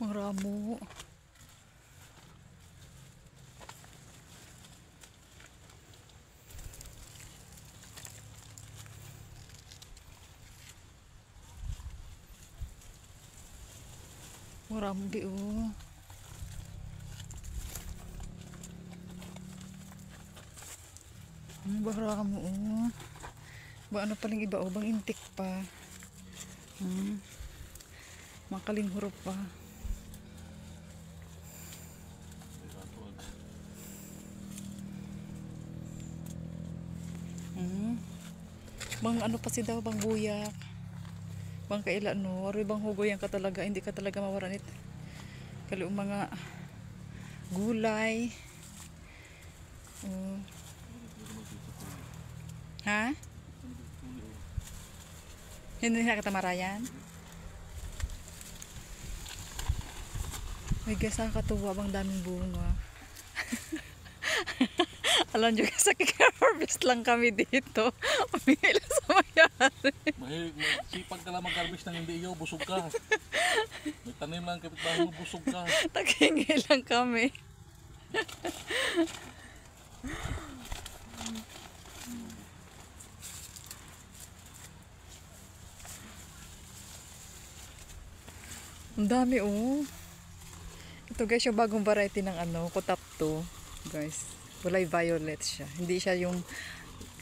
Maramo. Maramo di oh. Maramo oh. Ba ano paling iba oh, bang intik pa. Makaling huruf pa. Bang ano pa si daw, bang buyak. Bang kaila no, aroy bang hugoy ka talaga, hindi ka talaga mawaranit. Kali mga gulay. Ha? Hindi na katamarayan. May gasa katuwa bang daming bunga. Alam nyo kasi kika-harvest lang kami dito. Umihila sa mayari. Sipag ka lang mag-harvest ng hindi iyo, busog ka. May tanim lang kapitbahay mo, busog ka. Taghingi lang kami. Ang dami oh. Ito guys yung bagong variety ng ano, kutapto. Guys, kulay violet siya. Hindi siya yung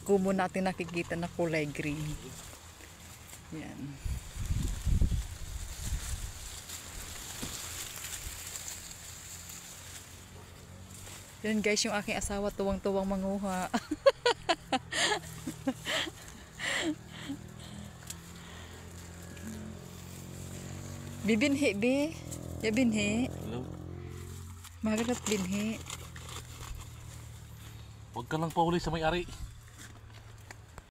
common natin nakikita na kulay green. Yan. Yan guys yung aking asawa, tuwang-tuwang manguha. Bibinhi be. Ya binhi. Hello? Magagat binhi. Huwag ka lang pauli sa may-ari.